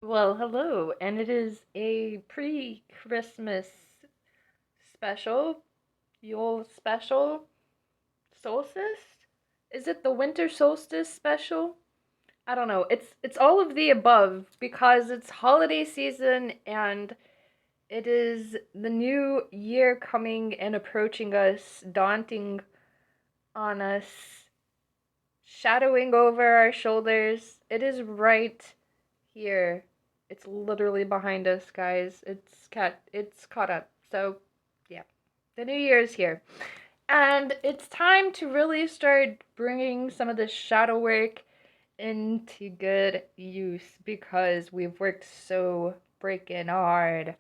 Well, hello, and it is a pre-Christmas special, Yule special, solstice? Is it the winter solstice special? I don't know. It's all of the above because it's holiday season and it is the new year coming and approaching us, daunting on us, shadowing over our shoulders. It is right here. It's literally behind us, guys. It's caught up. So, yeah. The new year is here. And it's time to really start bringing some of this shadow work into good use because we've worked so freaking hard.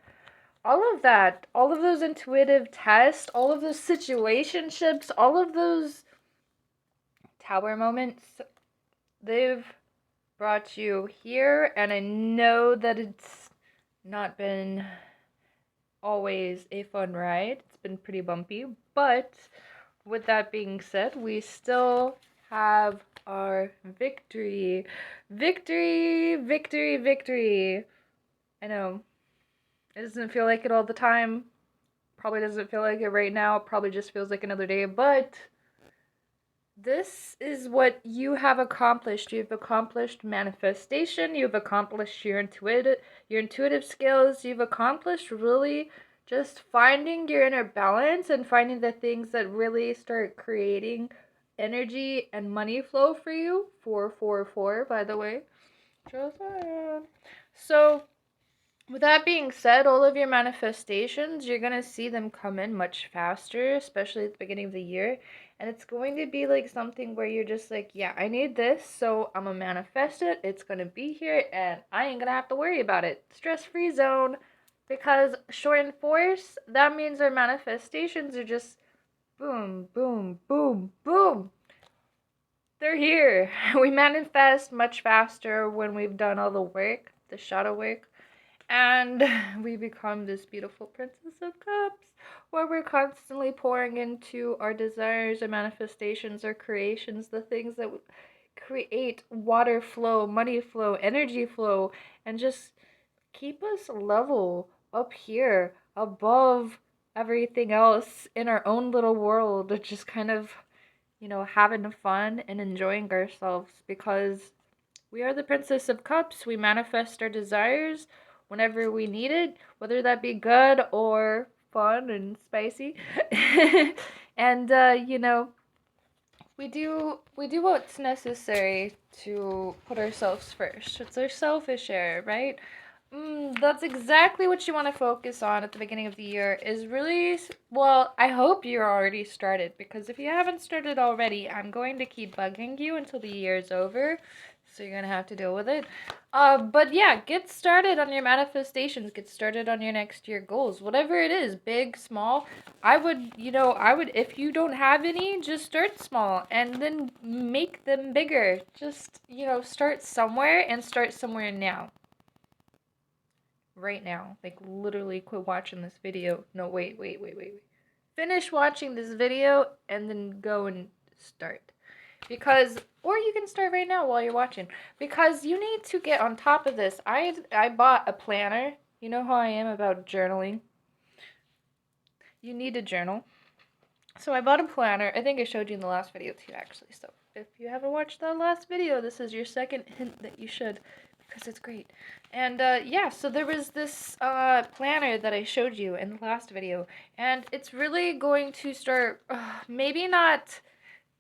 All of that, all of those intuitive tests, all of those situationships, all of those tower moments, they've brought you here, and I know that it's not been always a fun ride. It's been pretty bumpy, but with that being said, we still have our victory. Victory, victory, victory. I know it doesn't feel like it all the time. Probably doesn't feel like it right now. Probably just feels like another day, but this is what you have accomplished. You've accomplished manifestation, you've accomplished your intuitive skills, you've accomplished really just finding your inner balance and finding the things that really start creating energy and money flow for you. 444, by the way. Just saying. So, with that being said, all of your manifestations, you're going to see them come in much faster, especially at the beginning of the year. And it's going to be like something where you're just like, yeah, I need this, so I'm going to manifest it. It's going to be here, and I ain't going to have to worry about it. Stress-free zone. Because short and force, that means our manifestations are just boom, boom, boom, boom. They're here. We manifest much faster when we've done all the work, the shadow work. And we become this beautiful Princess of Cups, where we're constantly pouring into our desires, our manifestations, our creations, the things that create water flow, money flow, energy flow, and just keep us level up here above everything else in our own little world, just kind of, having fun and enjoying ourselves because we are the Princess of Cups. We manifest our desires whenever we need it, whether that be good or fun and spicy. And we do what's necessary to put ourselves first. It's our selfish error, right? That's exactly what you want to focus on at the beginning of the year is really, well, I hope you're already started because if you haven't started already, I'm going to keep bugging you until the year's over. So you're going to have to deal with it. But yeah, get started on your manifestations. Get started on your next year goals. Whatever it is, big, small. I would, if you don't have any, just start small and then make them bigger. Just, start somewhere and start somewhere now. Right now. Like, literally quit watching this video. No, wait, wait, wait, wait, wait. Finish watching this video and then go and start. Because, or you can start right now while you're watching. Because you need to get on top of this. I bought a planner. You know how I am about journaling. You need a journal. So I bought a planner. I think I showed you in the last video too, actually. So if you haven't watched the last video, this is your second hint that you should, because it's great. And yeah, so there was this planner that I showed you in the last video, and it's really going to start, maybe not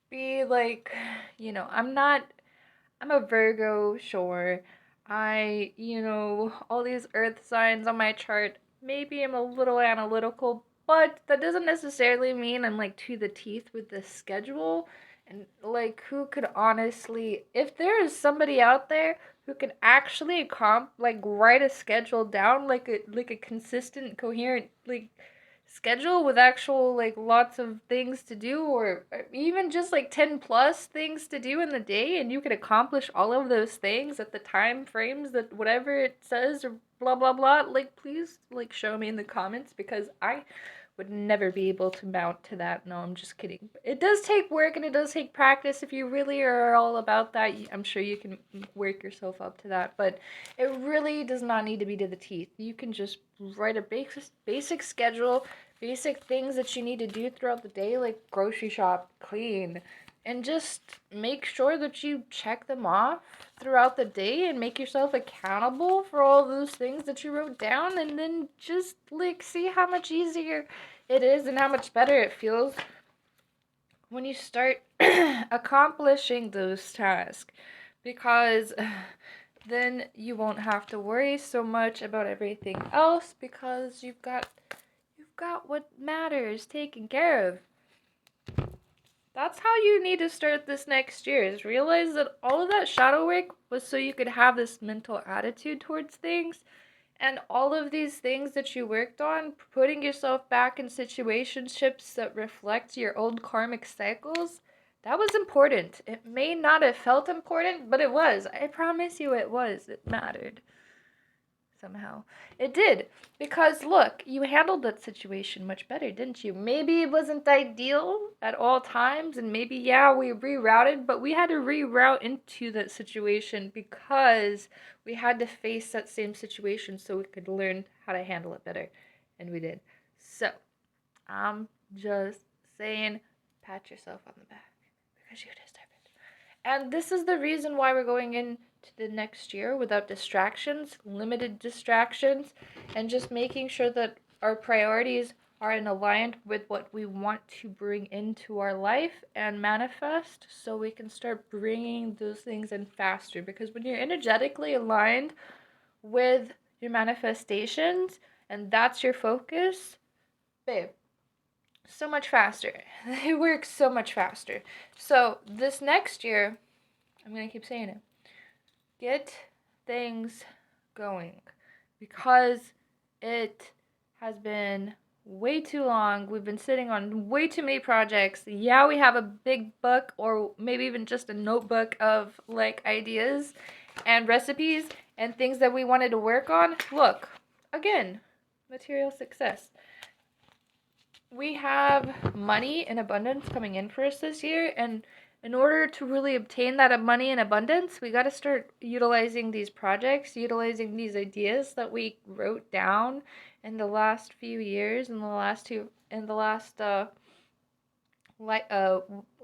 be like, I'm a Virgo, sure. All these earth signs on my chart, maybe I'm a little analytical, but that doesn't necessarily mean I'm like to the teeth with the schedule. And like, who could honestly, if there is somebody out there who can actually write a schedule down, like a consistent, coherent, like schedule with actual like lots of things to do or even just like 10 plus things to do in the day and you can accomplish all of those things at the time frames that whatever it says or blah blah blah, like please like show me in the comments because I would never be able to mount to that. No, I'm just kidding. It does take work and it does take practice. If you really are all about that, I'm sure you can work yourself up to that. But it really does not need to be to the teeth. You can just write a basic schedule, basic things that you need to do throughout the day, like grocery shop, clean, and just make sure that you check them off throughout the day and make yourself accountable for all those things that you wrote down, and then just like see how much easier it is and how much better it feels when you start accomplishing those tasks, because then you won't have to worry so much about everything else because you've got what matters taken care of. That's how you need to start this next year, is realize that all of that shadow work was so you could have this mental attitude towards things. And all of these things that you worked on, putting yourself back in situationships that reflect your old karmic cycles, that was important. It may not have felt important, but it was. I promise you it was. It mattered. Somehow. It did. Because look, you handled that situation much better, didn't you? Maybe it wasn't ideal at all times, and maybe, yeah, we rerouted, but we had to reroute into that situation because we had to face that same situation so we could learn how to handle it better. And we did. So, I'm just saying, pat yourself on the back because you deserve it. And this is the reason why we're going into the next year without distractions, limited distractions, and just making sure that our priorities are in aligned with what we want to bring into our life and manifest, so we can start bringing those things in faster. Because when you're energetically aligned with your manifestations and that's your focus, babe, so much faster. It works so much faster. So this next year, I'm going to keep saying it, get things going, because it has been way too long. We've been sitting on way too many projects. Yeah, we have a big book or maybe even just a notebook of like ideas and recipes and things that we wanted to work on. Look, again, material success. We have money in abundance coming in for us this year, and in order to really obtain that money in abundance, we got to start utilizing these projects, utilizing these ideas that we wrote down in the last few years,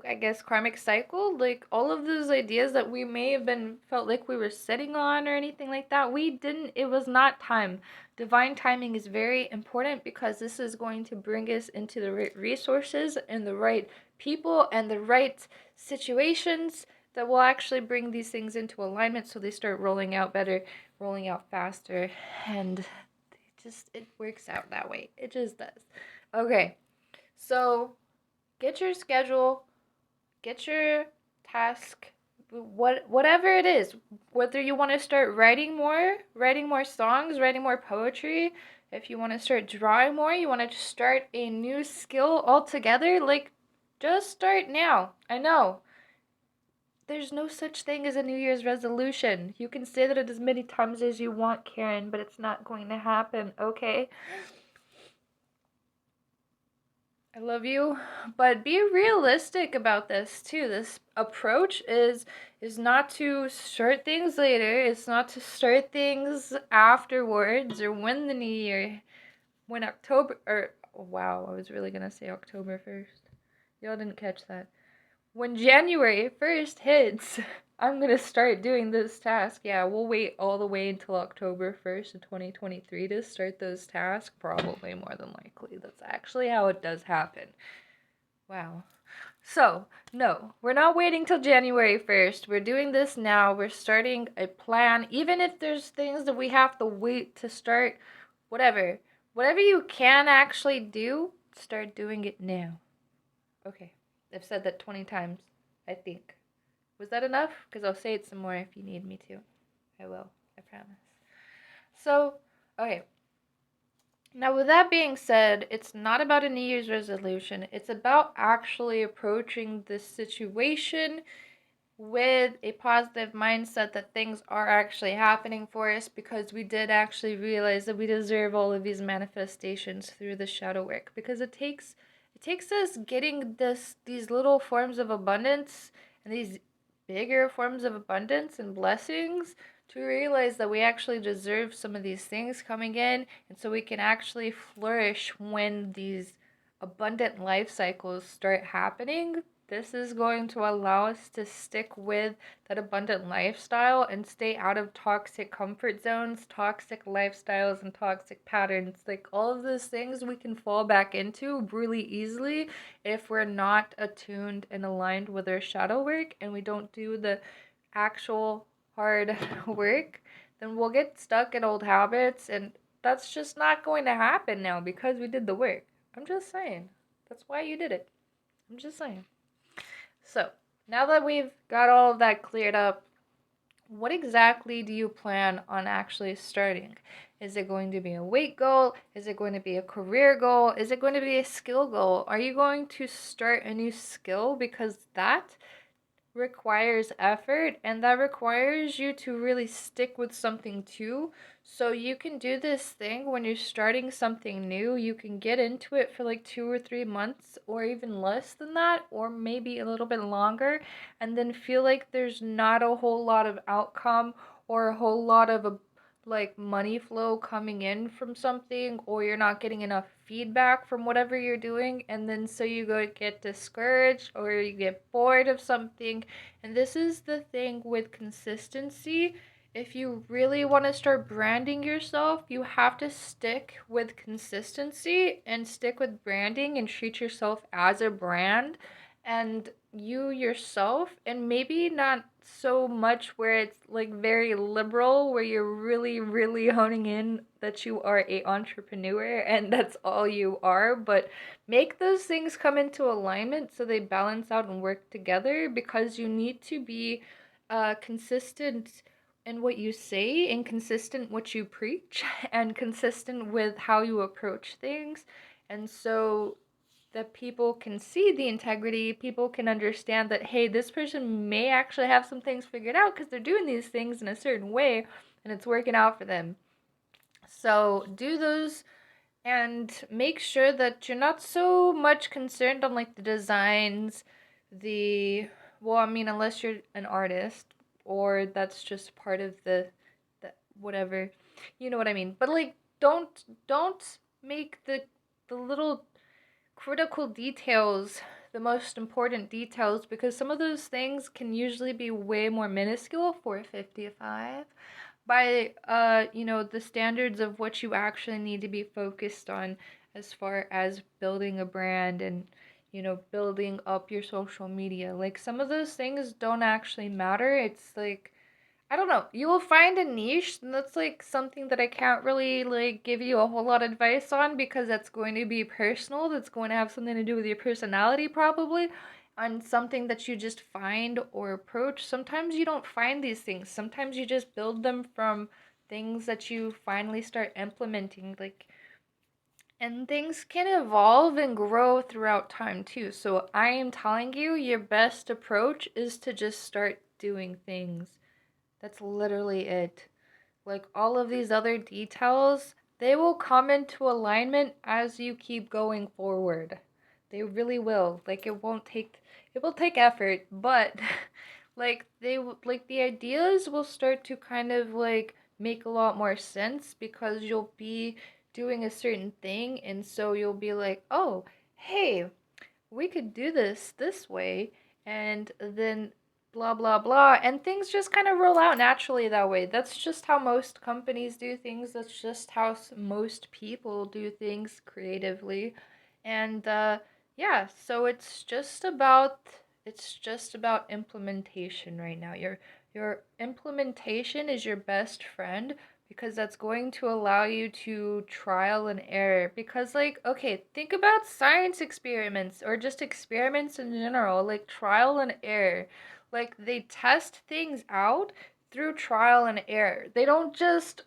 I guess karmic cycle, like all of those ideas that we may have been felt like we were sitting on or anything like that. We didn't, it was not time. Divine timing is very important because this is going to bring us into the right resources and the right people and the right situations that will actually bring these things into alignment, so they start rolling out better, rolling out faster, and it works out that way. It just does. Okay, so get your schedule, get your task, whatever it is. Whether you want to start writing more songs, writing more poetry, if you want to start drawing more, you want to start a new skill altogether, like, just start now. I know there's no such thing as a New Year's resolution. You can say that it as many times as you want, Karen, but it's not going to happen, okay? I love you, but be realistic about this too. This approach is not to start things later. It's not to start things afterwards or when the new year, when October, or wow, I was really gonna say October 1st. Y'all didn't catch that. When January 1st hits, I'm going to start doing this task. Yeah, we'll wait all the way until October 1st of 2023 to start those tasks. Probably, more than likely. That's actually how it does happen. Wow. So, no, we're not waiting till January 1st. We're doing this now. We're starting a plan. Even if there's things that we have to wait to start, whatever. Whatever you can actually do, start doing it now. Okay. I've said that 20 times, I think. Was that enough? Because I'll say it some more if you need me to. I will. I promise. So, okay. Now, with that being said, it's not about a New Year's resolution. It's about actually approaching this situation with a positive mindset that things are actually happening for us, because we did actually realize that we deserve all of these manifestations through the shadow work, because it takes us getting these little forms of abundance and these bigger forms of abundance and blessings to realize that we actually deserve some of these things coming in, and so we can actually flourish when these abundant life cycles start happening. This is going to allow us to stick with that abundant lifestyle and stay out of toxic comfort zones, toxic lifestyles, and toxic patterns. Like all of those things we can fall back into really easily if we're not attuned and aligned with our shadow work and we don't do the actual hard work. Then we'll get stuck in old habits, and that's just not going to happen now because we did the work. I'm just saying. That's why you did it. I'm just saying. So, now that we've got all of that cleared up, what exactly do you plan on actually starting? Is it going to be a weight goal? Is it going to be a career goal? Is it going to be a skill goal? Are you going to start a new skill? Because that requires effort, and that requires you to really stick with something too. So you can do this thing when you're starting something new. You can get into it for like 2 or 3 months, or even less than that, or maybe a little bit longer, and then feel like there's not a whole lot of outcome or a whole lot of like money flow coming in from something, or you're not getting enough feedback from whatever you're doing, and then so you go get discouraged or you get bored of something. And this is the thing with consistency. If you really want to start branding yourself, you have to stick with consistency and stick with branding and treat yourself as a brand and you yourself, and maybe not so much where it's like very liberal, where you're really really honing in that you are a entrepreneur and that's all you are, but make those things come into alignment so they balance out and work together, because you need to be consistent in what you say and consistent what you preach and consistent with how you approach things. And so that people can see the integrity, people can understand that, hey, this person may actually have some things figured out because they're doing these things in a certain way and it's working out for them. So do those and make sure that you're not so much concerned on like the designs, well, I mean, unless you're an artist or that's just part of the whatever, you know what I mean. But like, don't make the little critical details the most important details, because some of those things can usually be way more minuscule for 55 by the standards of what you actually need to be focused on as far as building a brand and building up your social media. Like some of those things don't actually matter. It's like, I don't know. You will find a niche, and that's like something that I can't really like give you a whole lot of advice on, because that's going to be personal. That's going to have something to do with your personality probably, on something that you just find or approach. Sometimes you don't find these things. Sometimes you just build them from things that you finally start implementing, like, and things can evolve and grow throughout time too. So I am telling you, your best approach is to just start doing things. That's literally it. Like all of these other details, they will come into alignment as you keep going forward. They really will. Like it will take effort, but like like the ideas will start to kind of like make a lot more sense, because you'll be doing a certain thing, and so you'll be like, "Oh, hey, we could do this way," and then blah blah blah, and things just kind of roll out naturally that way. That's just how most companies do things. That's just how most people do things creatively. And yeah, so it's just about implementation right now. Your implementation is your best friend, because that's going to allow you to trial and error. Because like, okay, think about science experiments or just experiments in general, like trial and error. Like they test things out through trial and error. They don't just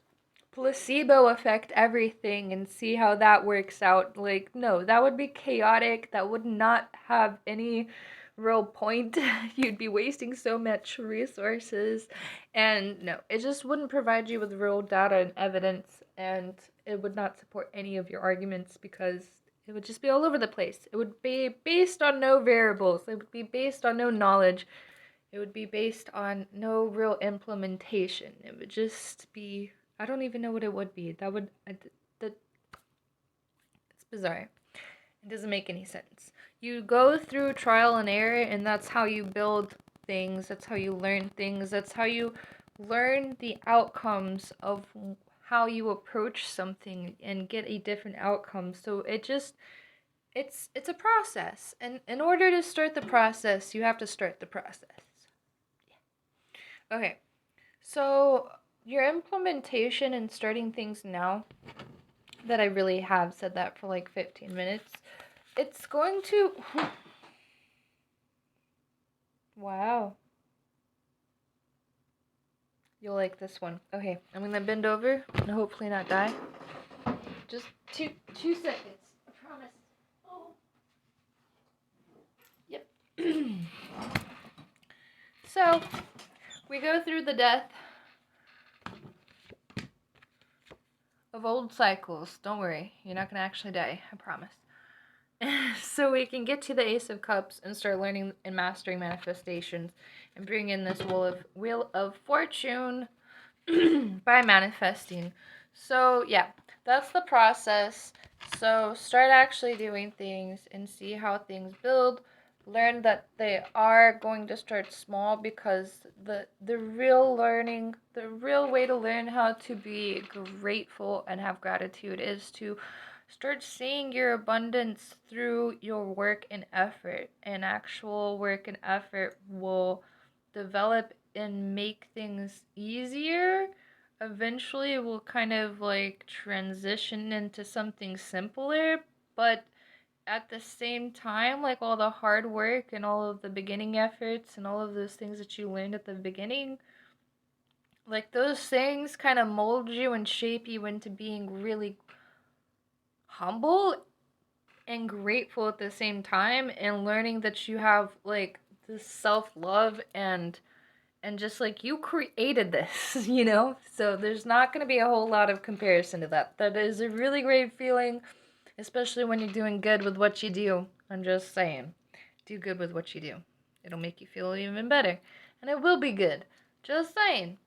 placebo affect everything and see how that works out. Like, no, that would be chaotic. That would not have any real point. You'd be wasting so much resources, and no, it just wouldn't provide you with real data and evidence, and it would not support any of your arguments because it would just be all over the place. It would be based on no variables. It would be based on no knowledge. It would be based on no real implementation. It would just be, I don't even know what it would be. That it's bizarre. It doesn't make any sense. You go through trial and error, and that's how you build things. That's how you learn things. That's how you learn the outcomes of how you approach something and get a different outcome. So it's a process. And in order to start the process, you have to start the process. Okay. So your implementation and starting things now, that I really have said that for like 15 minutes. It's going to... Wow. You'll like this one. Okay, I'm gonna bend over and hopefully not die. Just two seconds. I promise. Oh. Yep. So, we go through the death of old cycles. Don't worry, you're not gonna actually die. I promise. So we can get to the Ace of Cups and start learning and mastering manifestations and bring in this Wheel of Fortune by manifesting. So yeah, that's the process. So start actually doing things and see how things build. Learn that they are going to start small because the real way to learn how to be grateful and have gratitude is to start seeing your abundance through your work and effort. And actual work and effort will develop and make things easier. Eventually, it will kind of like transition into something simpler, but at the same time, like all the hard work and all of the beginning efforts and all of those things that you learned at the beginning, like those things kind of mold you and shape you into being really humble and grateful at the same time, and learning that you have like this self-love and just like you created this, you know? So there's not going to be a whole lot of comparison to that. That is a really great feeling, especially when you're doing good with what you do. I'm just saying, do good with what you do. It'll make you feel even better, and it will be good. Just saying.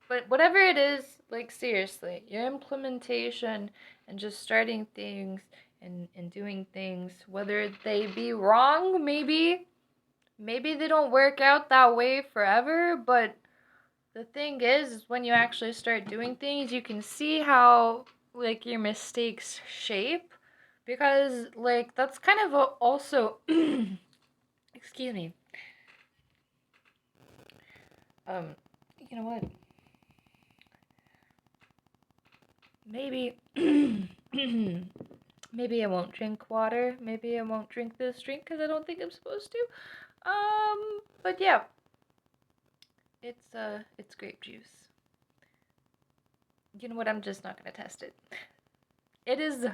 But whatever it is, like seriously, your implementation and just starting things and doing things, whether they be wrong, maybe they don't work out that way forever, but the thing is when you actually start doing things, you can see how like your mistakes shape, because like that's kind of also excuse me. You know what? Maybe maybe I won't drink water. Maybe I won't drink this drink because I don't think I'm supposed to. But yeah, it's grape juice. You know what? I'm just not gonna test it. It is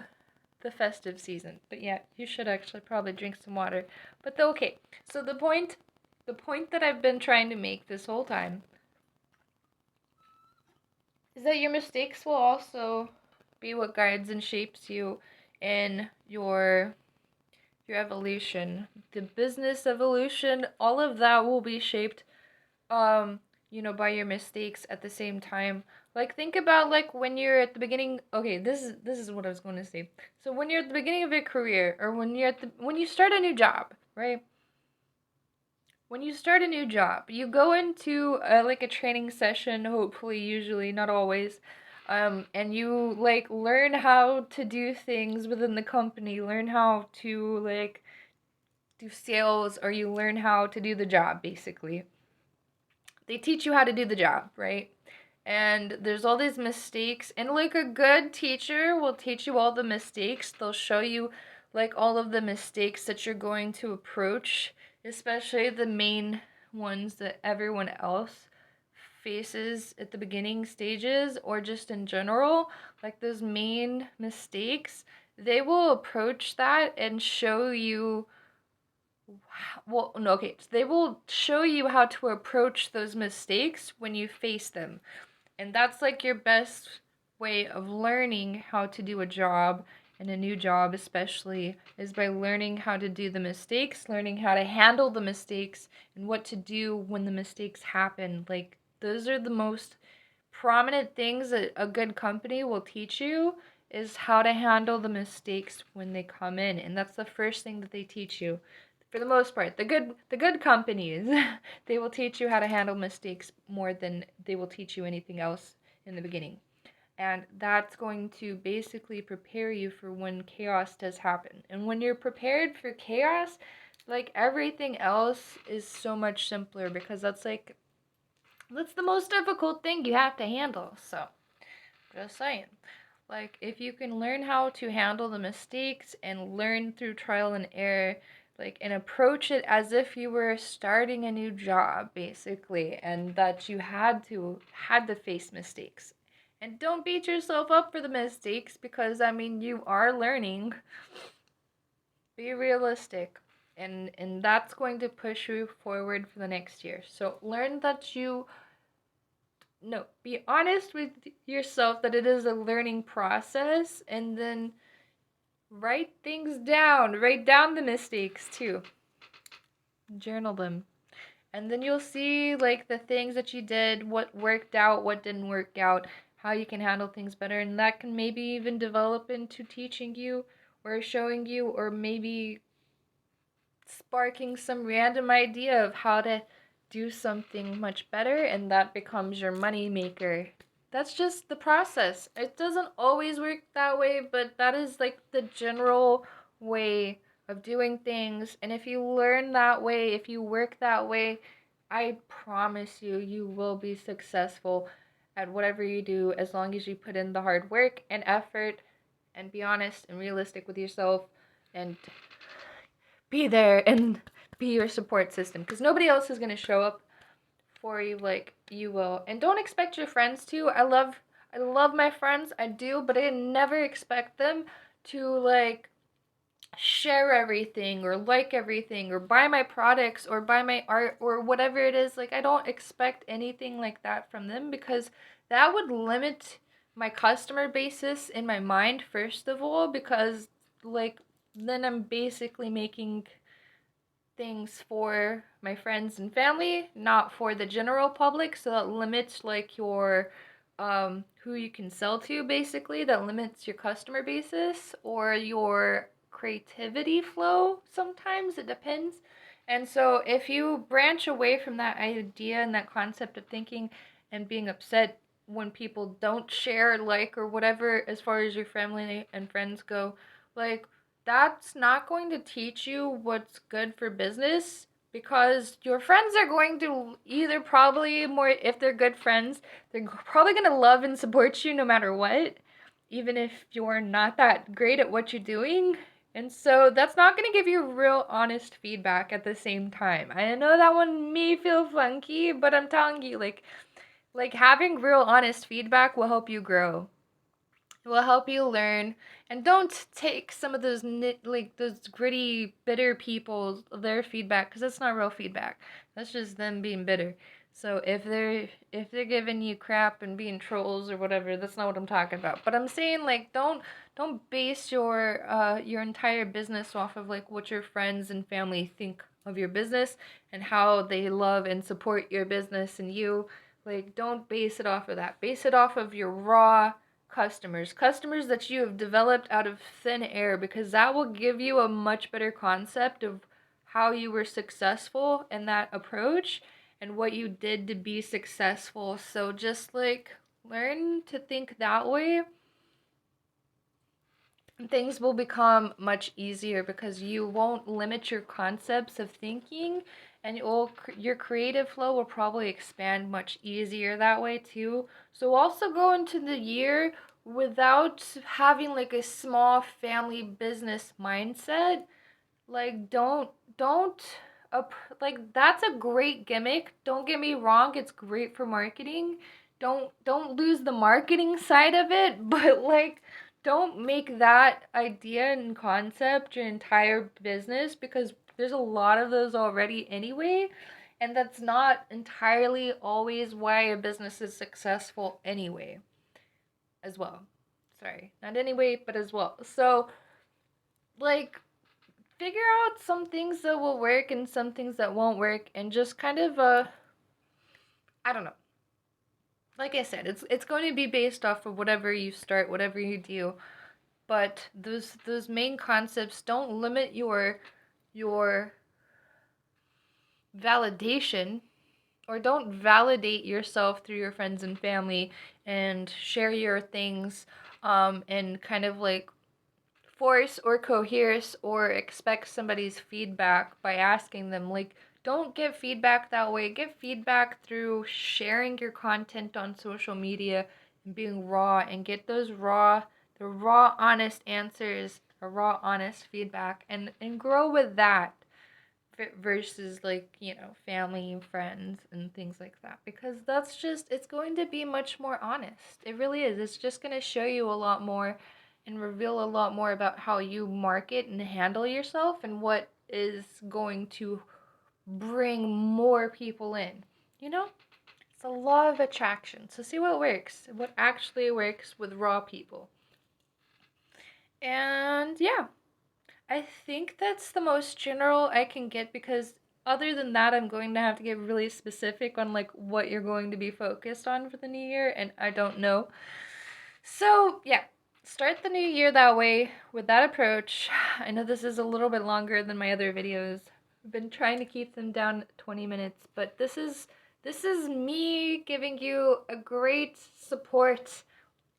the festive season, but yeah, you should actually probably drink some water. But okay. So the point that I've been trying to make this whole time is that your mistakes will also be what guides and shapes you in your evolution. The business evolution, all of that will be shaped by your mistakes at the same time. Like think about like when you're at the beginning. Okay, this is what I was going to say. So when you're at the beginning of your career, or when you start a new job, right? When you start a new job, you go into like a training session, hopefully, usually, not always, and you like learn how to do things within the company, learn how to like do sales, or you learn how to do the job, basically. They teach you how to do the job, right? And there's all these mistakes, and like a good teacher will teach you all the mistakes. They'll show you like all of the mistakes that you're going to approach, especially the main ones that everyone else faces at the beginning stages, or just in general, like those main mistakes. They will approach that and show you Well, no, okay. So they will show you how to approach those mistakes when you face them. And that's like your best way of learning how to do a job, and a new job especially, is by learning how to do the mistakes, learning how to handle the mistakes, and what to do when the mistakes happen. Like, those are the most prominent things that a good company will teach you, is how to handle the mistakes when they come in. And that's the first thing that they teach you. For the most part, the good companies, they will teach you how to handle mistakes more than they will teach you anything else in the beginning. And that's going to basically prepare you for when chaos does happen. And when you're prepared for chaos, like, everything else is so much simpler, because that's the most difficult thing you have to handle. So, just saying. Like, if you can learn how to handle the mistakes and learn through trial and error, like, and approach it as if you were starting a new job, basically, and that you had to face mistakes. And don't beat yourself up for the mistakes, because I mean, you are learning. Be realistic. And that's going to push you forward for the next year. So learn that you no, be honest with yourself that it is a learning process, and then write things down. Write down the mistakes too. Journal them. And then you'll see, like, the things that you did, what worked out, what didn't work out, how you can handle things better, and that can maybe even develop into teaching you, or showing you, or maybe sparking some random idea of how to do something much better, and that becomes your money maker. That's just the process. It doesn't always work that way, but that is like the general way of doing things. And if you learn that way, if you work that way, I promise you, you will be successful at whatever you do, as long as you put in the hard work and effort, and be honest and realistic with yourself, and be there and be your support system, because nobody else is going to show up for you like you will. And don't expect your friends to. I love my friends, I do, but I never expect them to, like, share everything or like everything or buy my products or buy my art or whatever it is. Like, I don't expect anything like that from them, because that would limit my customer basis in my mind, first of all, because, like, then I'm basically making things for my friends and family, not for the general public. So that limits, like, your who you can sell to, basically. That limits your customer basis or your creativity flow. Sometimes it depends. And so if you branch away from that idea and that concept of thinking and being upset when people don't share, like, or whatever, as far as your family and friends go, like, that's not going to teach you what's good for business, because your friends are going to either, probably more, if they're good friends, they're probably going to love and support you no matter what, even if you're not that great at what you're doing. And so that's not going to give you real honest feedback at the same time. I know that one may feel funky, but I'm telling you, like, having real honest feedback will help you grow. It will help you learn. And don't take some of those like those gritty, bitter people, their feedback, because that's not real feedback. That's just them being bitter. So if they're giving you crap and being trolls or whatever, that's not what I'm talking about. But I'm saying, like, don't base your entire business off of, like, what your friends and family think of your business and how they love and support your business and you. Like, don't base it off of that. Base it off of your raw customers that you have developed out of thin air, because that will give you a much better concept of how you were successful in that approach and what you did to be successful. So just, like, learn to think that way, and things will become much easier, because you won't limit your concepts of thinking, and your creative flow will probably expand much easier that way too. So also go into the year without having, like, a small family business mindset. Like, don't like, that's a great gimmick, don't get me wrong, it's great for marketing. Don't lose the marketing side of it, but, like, don't make that idea and concept your entire business, because There's a lot of those already anyway, and that's not entirely always why a business is successful anyway, as well. Sorry, not anyway, but as well. So, like, figure out some things that will work and some things that won't work, and just kind of, I don't know. Like I said, it's going to be based off of whatever you start, whatever you do. But those main concepts don't limit your validation, or don't validate yourself through your friends and family and share your things, and kind of like force or coerce or expect somebody's feedback by asking them. Like, don't get feedback that way. Get feedback through sharing your content on social media and being raw, and get those the raw honest answers, a raw honest feedback, and grow with that versus, like, family and friends and things like that, because that's just, it's going to be much more honest. It really is. It's just going to show you a lot more and reveal a lot more about how you market and handle yourself, and what is going to bring more people in. It's a law of attraction. So see what works, what actually works with raw people. And yeah, I think that's the most general I can get, because other than that, I'm going to have to get really specific on like what you're going to be focused on for the new year, and I don't know. So, yeah, start the new year that way with that approach. I know this is a little bit longer than my other videos. I've been trying to keep them down 20 minutes, but this is me giving you a great support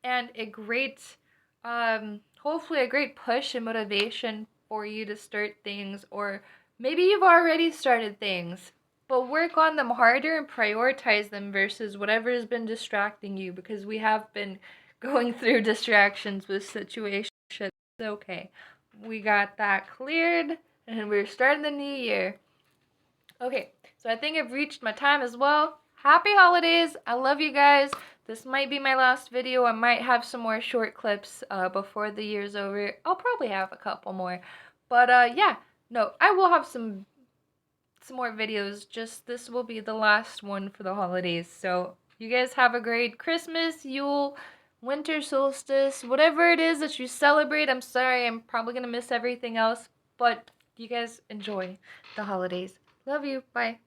and a great, hopefully a great push and motivation for you to start things, or maybe you've already started things, but work on them harder and prioritize them versus whatever has been distracting you, because we have been going through distractions with situations. Okay, we got that cleared, and we're starting the new year. Okay, so I think I've reached my time as well. Happy holidays. I love you guys. This might be my last video. I might have some more short clips before the year's over. I'll probably have a couple more. But yeah, no, I will have some more videos. Just this will be the last one for the holidays. So you guys have a great Christmas, Yule, winter solstice, whatever it is that you celebrate. I'm sorry, I'm probably going to miss everything else. But you guys enjoy the holidays. Love you. Bye.